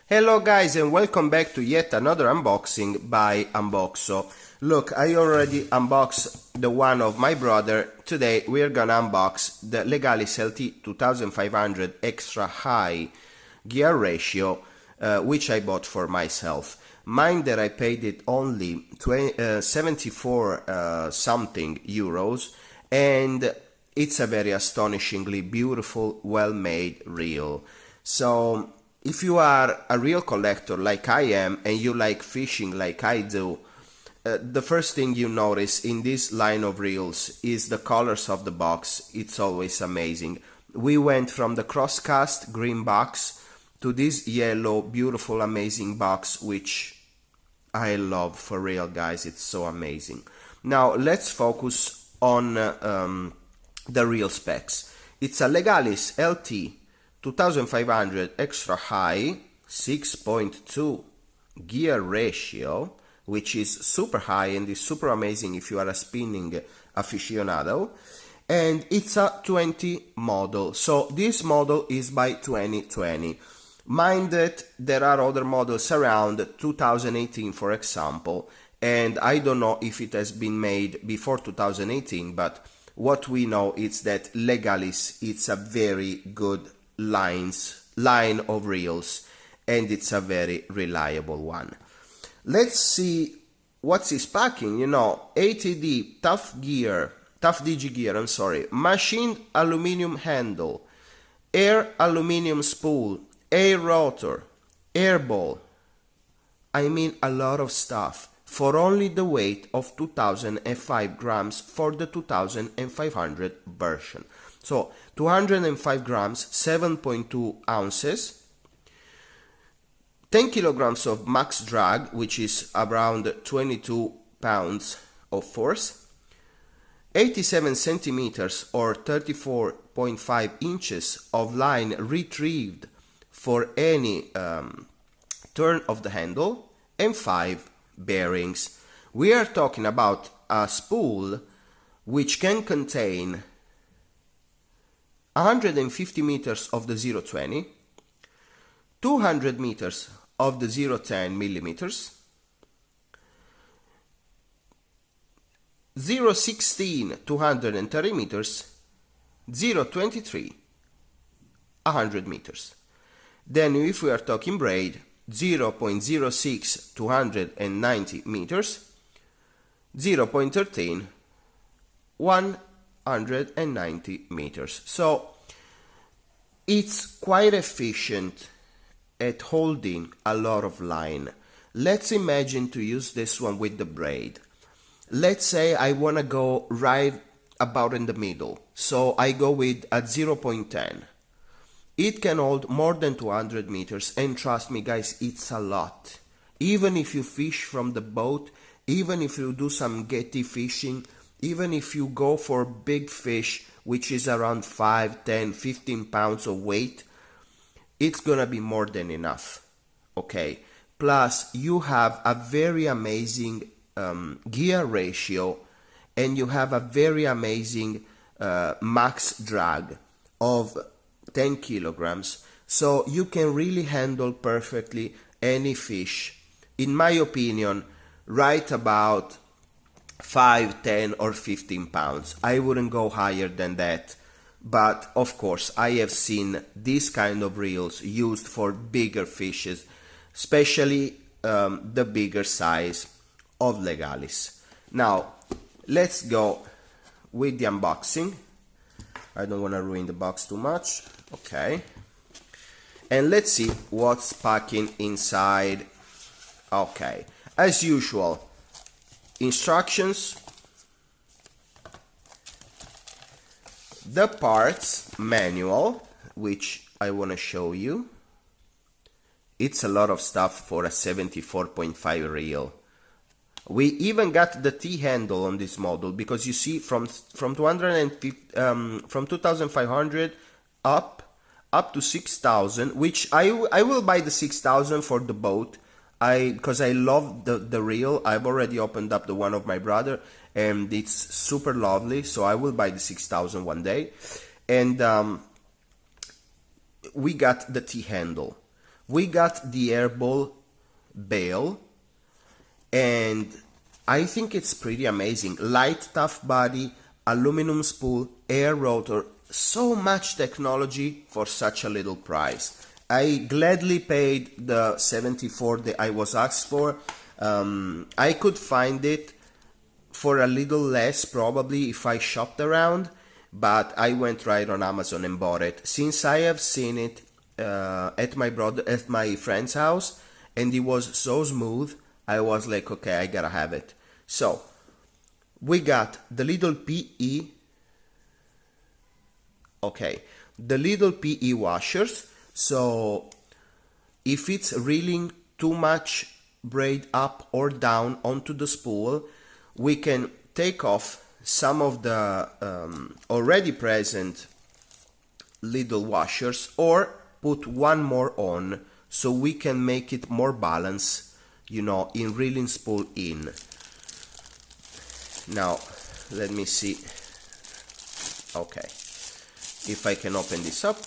Hello guys and welcome back to yet another unboxing by Unboxo. Look, I already unboxed the one of my brother. Today we are gonna unbox the Legalis LT 2500 extra high gear ratio, which I bought for myself. Mind that I paid it only 74 something euros, and it's a very astonishingly beautiful, well-made reel. So if you are a reel collector like I am and you like fishing like I do, the first thing you notice in this line of reels is the colors of the box. It's always amazing. We went from the crosscast green box to this yellow, beautiful, amazing box, which I love for real, guys. It's so amazing. Now let's focus on the reel specs. It's a Legalis LT 2500 extra high 6.2 gear ratio, which is super high and is super amazing if you are a spinning aficionado, and it's a 20 model. So this model is by 2020. Mind that there are other models around 2018, for example, and I don't know if it has been made before 2018, but what we know is that Legalis, it's a very good line of reels, and it's a very reliable one. Let's see what's his packing. You know, ATD tough DG gear, I'm sorry, machined aluminum handle, air aluminum spool, air rotor, air ball. I mean, a lot of stuff for only the weight of 2005 grams for the 2500 version. So 205 grams, 7.2 ounces, 10 kilograms of max drag, which is around 22 pounds of force, 87 centimeters or 34.5 inches of line retrieved for any turn of the handle, and 5 bearings. We are talking about a spool which can contain 150 meters of the 020, 200 meters of the 010 millimeters, 016 230 meters, 023 100 meters. Then if we are talking braid, 0.06 290 meters, 0.13 190 meters. So it's quite efficient at holding a lot of line. Let's imagine to use this one with the braid. Let's say I want to go right about in the middle, so I go with a 0.10. It can hold more than 200 meters, and trust me guys, it's a lot. Even if you fish from the boat, even if you do some getty fishing, even if you go for big fish, which is around 5, 10, 15 pounds of weight, it's gonna be more than enough, okay? Plus, you have a very amazing gear ratio, and you have a very amazing max drag of 10 kilograms, so you can really handle perfectly any fish. In my opinion, right about 5, 10 or 15 pounds. I wouldn't go higher than that, but of course I have seen this kind of reels used for bigger fishes, especially the bigger size of Legalis. Now let's go with the unboxing. I don't want to ruin the box too much. Okay, and let's see what's packing inside. Okay, as usual, instructions, the parts manual, which I want to show you. It's a lot of stuff for a 74.5 reel. We even got the T-handle on this model, because you see from 2500 up to 6000, which I will buy the 6000 for the boat. Because I love the reel. I've already opened up the one of my brother, and it's super lovely, so I will buy the 6000 one day. And we got the T-handle. we got the airball bail, and I think it's pretty amazing. Light, tough body, aluminum spool, air rotor, so much technology for such a little price. I gladly paid the 74 that I was asked for. I could find it for a little less probably if I shopped around, but I went right on Amazon and bought it. Since I have seen it at my friend's house and it was so smooth, I was like, okay, I gotta have it. So we got the little PE, okay, the little PE washers. So if it's reeling too much braid up or down onto the spool, we can take off some of the already present little washers or put one more on so we can make it more balanced, you know, in reeling spool in. Now let me see, okay, if I can open this up.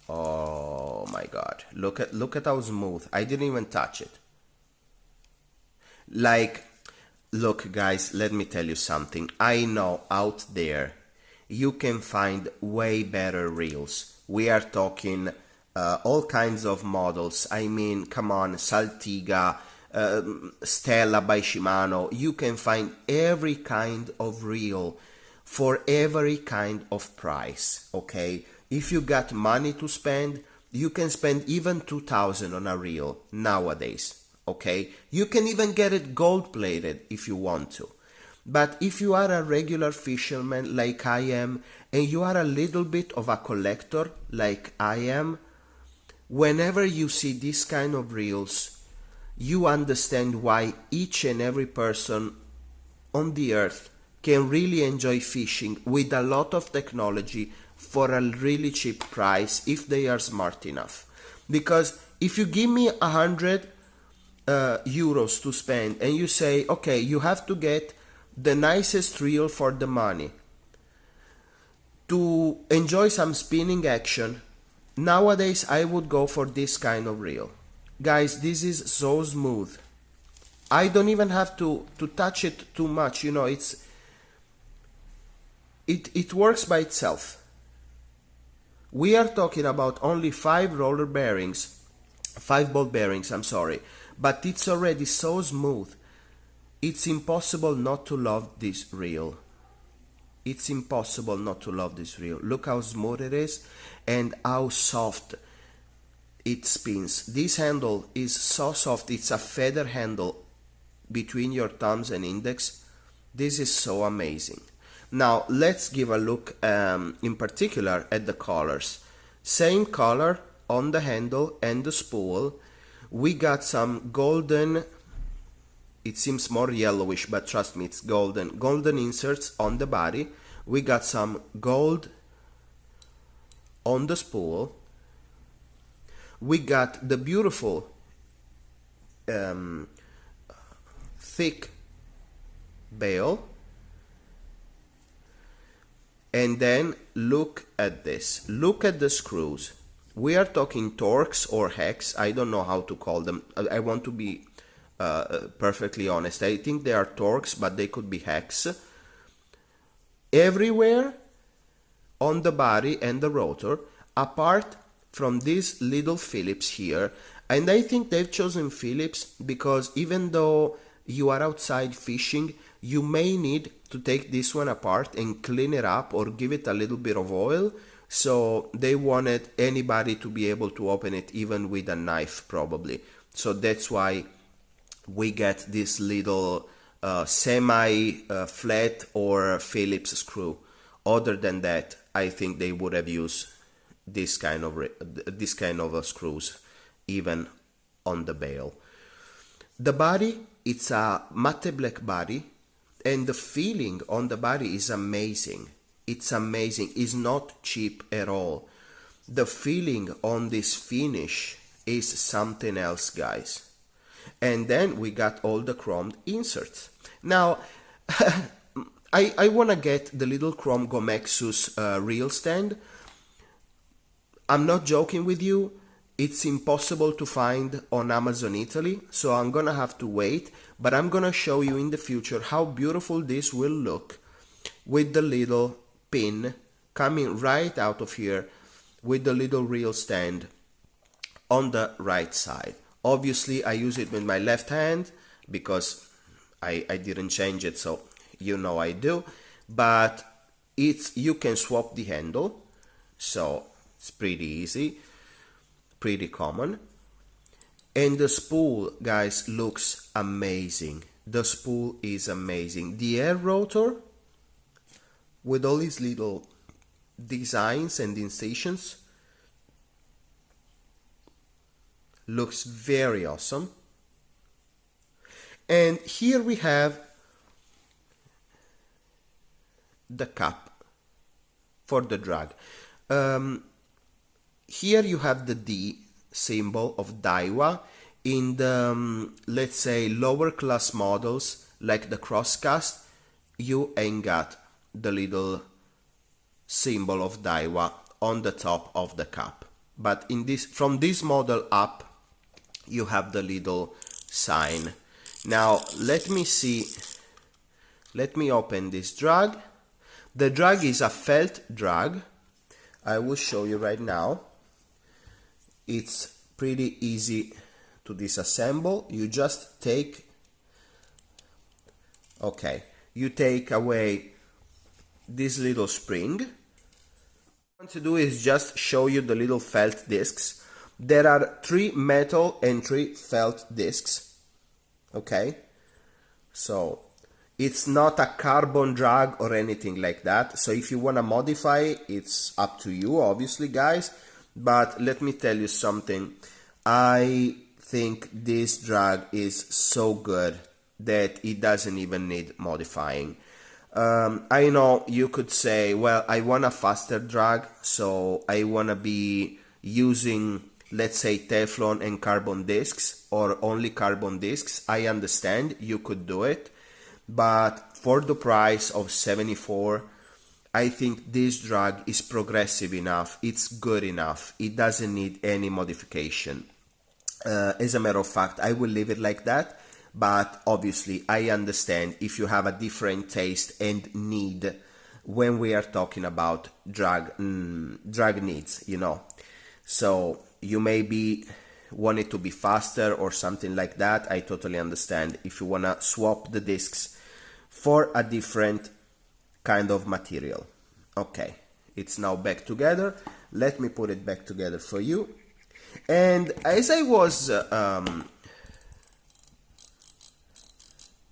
Oh my god, look at how smooth. I didn't even touch it. Like, look guys, let me tell you something. I know out there you can find way better reels. We are talking all kinds of models. I mean, come on, Saltiga, Stella by Shimano. You can find every kind of reel for every kind of price, okay? If you got money to spend, you can spend even 2,000 on a reel nowadays, okay? You can even get it gold plated if you want to. But if you are a regular fisherman like I am, and you are a little bit of a collector like I am, whenever you see this kind of reels, you understand why each and every person on the earth can really enjoy fishing with a lot of technology for a really cheap price if they are smart enough. Because if you give me 100 euros to spend and you say, okay, you have to get the nicest reel for the money to enjoy some spinning action, nowadays I would go for this kind of reel. Guys, this is so smooth. I don't even have to touch it too much, you know, it works by itself. We are talking about only 5 ball bearings, I'm sorry, but it's already so smooth. It's impossible not to love this reel. It's impossible not to love this reel. Look how smooth it is and how soft it spins. This handle is so soft, it's a feather handle between your thumbs and index. This is so amazing. Now let's give a look in particular at the colors. Same color on the handle and the spool. We got some golden, it seems more yellowish, but trust me, it's golden inserts on the body. We got some gold on the spool. We got the beautiful thick bail. And then look at this. Look at the screws. We are talking Torx or hex. I don't know how to call them. I want to be perfectly honest. I think they are Torx, but they could be hex. Everywhere on the body and the rotor, apart from these little Phillips here. And I think they've chosen Phillips because even though you are outside fishing, you may need to take this one apart and clean it up or give it a little bit of oil. So they wanted anybody to be able to open it even with a knife probably. So that's why we get this little semi-flat or Phillips screw. Other than that, I think they would have used this kind of screws even on the bail. The body, it's a matte black body, and the feeling on the body is amazing. It's amazing. It's not cheap at all. The feeling on this finish is something else, guys. And then we got all the chromed inserts. Now, I want to get the little chrome Gomexus reel stand. I'm not joking with you. It's impossible to find on Amazon Italy, so I'm gonna have to wait, but I'm gonna show you in the future how beautiful this will look with the little pin coming right out of here with the little reel stand on the right side. Obviously I use it with my left hand because I didn't change it, so you know I do, but you can swap the handle, so it's pretty easy, pretty common. And the spool, guys, looks amazing. The spool is amazing. The air rotor with all these little designs and incisions looks very awesome. And here we have the cap for the drag. Here you have the D symbol of Daiwa. In the, let's say, lower class models like the Crosscast, you ain't got the little symbol of Daiwa on the top of the cap. But in this, from this model up, you have the little sign. Now let me see, let me open this drag. The drag is a felt drag. I will show you right now. It's pretty easy to disassemble. You just take, okay, you take away this little spring. What I want to do is just show you the little felt discs. There are 3 metal and 3 felt discs. Okay, so it's not a carbon drag or anything like that. So if you want to modify, it's up to you, obviously, guys. But let me tell you something. I think this drag is so good that it doesn't even need modifying. I know you could say, well, I want a faster drag, so I want to be using, let's say, Teflon and carbon discs or only carbon discs. I understand you could do it, but for the price of 74, I think this drag is progressive enough, it's good enough, it doesn't need any modification. As a matter of fact, I will leave it like that, but obviously I understand if you have a different taste and need when we are talking about drag needs, you know. So you maybe want it to be faster or something like that. I totally understand if you want to swap the discs for a different kind of material. Okay, it's now back together. Let me put it back together for you. And as I was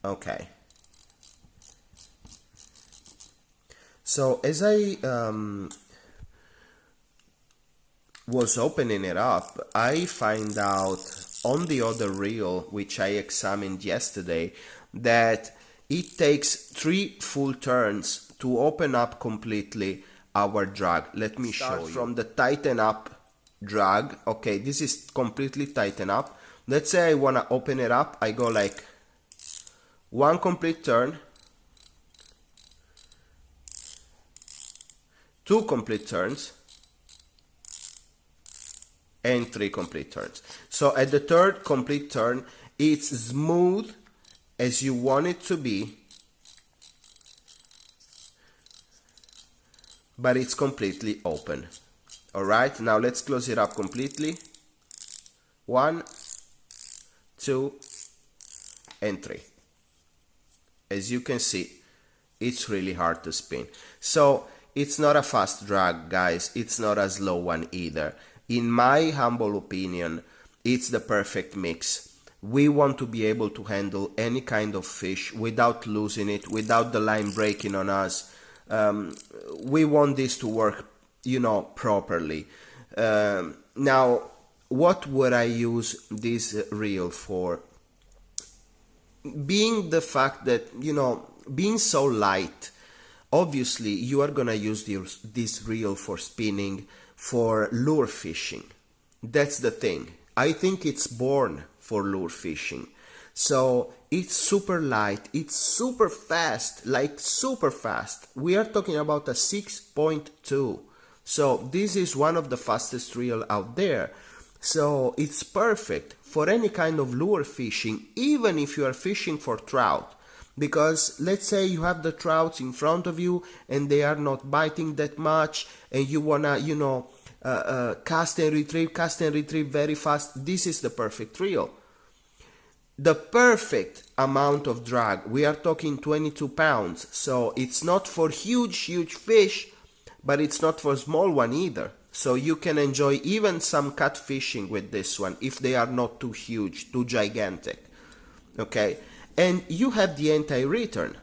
okay, so as I was opening it up, I find out on the other reel, which I examined yesterday, that it takes 3 full turns to open up completely our drag. Let me show you. From the tighten up drag. Okay, this is completely tighten up. Let's say I want to open it up. I go like 1 complete turn, 2 complete turns, and 3 complete turns. So at the 3rd complete turn, it's smooth as you want it to be, but it's completely open. Alright, now let's close it up completely. 1, 2, and 3. As you can see, it's really hard to spin. So it's not a fast drag, guys. It's not a slow one either. In my humble opinion, it's the perfect mix. We want to be able to handle any kind of fish without losing it, without the line breaking on us. We want this to work, you know, properly. Now, what would I use this reel for? Being the fact that, you know, being so light, obviously you are gonna use this reel for spinning, for lure fishing. That's the thing. I think it's born for lure fishing. So it's super light, it's super fast, like super fast. We are talking about a 6.2. So this is one of the fastest reel out there. So it's perfect for any kind of lure fishing, even if you are fishing for trout. Because let's say you have the trouts in front of you and they are not biting that much, and you wanna, cast and retrieve very fast. This is the perfect reel. The perfect amount of drag, we are talking 22 pounds, so it's not for huge fish, but it's not for small one either. So you can enjoy even some cut fishing with this one if they are not too huge, too gigantic. Okay, and you have the anti-return.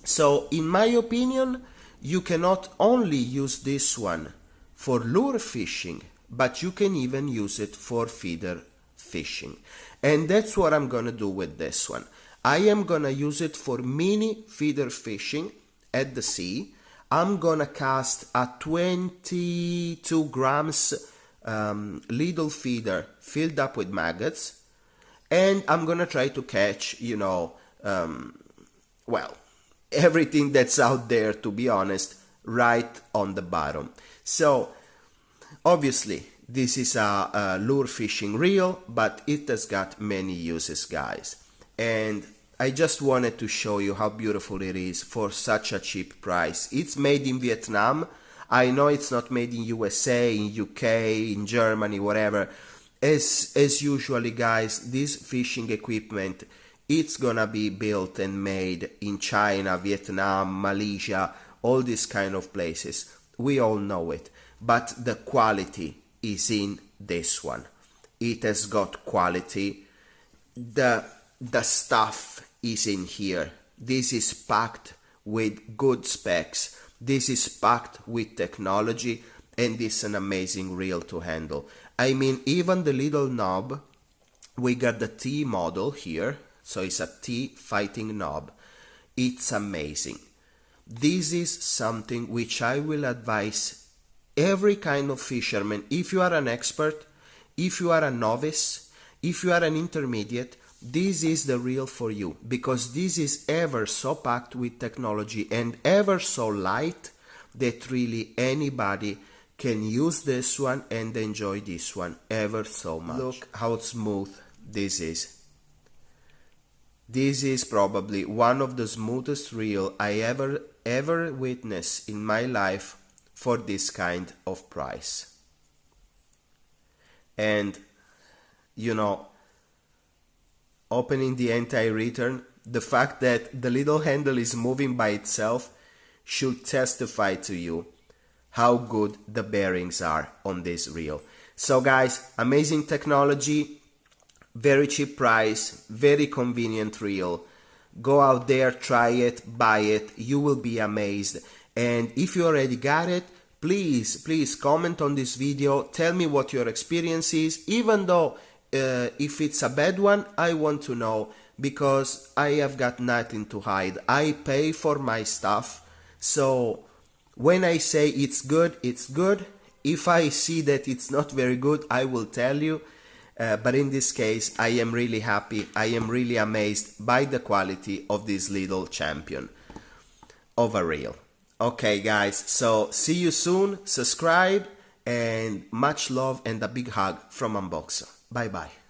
So in my opinion, you cannot only use this one for lure fishing, but you can even use it for feeder fishing. And that's what I'm gonna do with this one. I am gonna use it for mini feeder fishing at the sea. I'm gonna cast a 22 grams Lidl feeder filled up with maggots, and I'm gonna try to catch, everything that's out there, to be honest, right on the bottom. So obviously this is a lure fishing reel, but it has got many uses, guys. And I just wanted to show you how beautiful it is for such a cheap price. It's made in Vietnam. I know it's not made in USA, in UK, in Germany, whatever. As usually, guys, this fishing equipment, it's gonna be built and made in China, Vietnam, Malaysia, all these kind of places. We all know it. But the quality is in this one. It has got quality. The stuff is in here. This is packed with good specs. This is packed with technology, and this is an amazing reel to handle. I mean, even the little knob, we got the T model here, so it's a T fighting knob. It's amazing. This is something which I will advise every kind of fisherman. If you are an expert, if you are a novice, if you are an intermediate, this is the reel for you, because this is ever so packed with technology and ever so light that really anybody can use this one and enjoy this one ever so much. Look how smooth this is. This is probably one of the smoothest reel I ever witnessed in my life for this kind of price. And opening the anti-return, the fact that the little handle is moving by itself should testify to you how good the bearings are on this reel. So guys, amazing technology, very cheap price, very convenient reel. Go out there, try it, buy it, you will be amazed. And if you already got it, please comment on this video, tell me what your experience is. Even though if it's a bad one, I want to know, because I have got nothing to hide. I pay for my stuff, so when I say it's good, it's good. If I see that it's not very good, I will tell you. But in this case, I am really happy. I am really amazed by the quality of this little champion of a reel. Okay guys, so see you soon, subscribe, and much love and a big hug from Unboxer. Bye bye.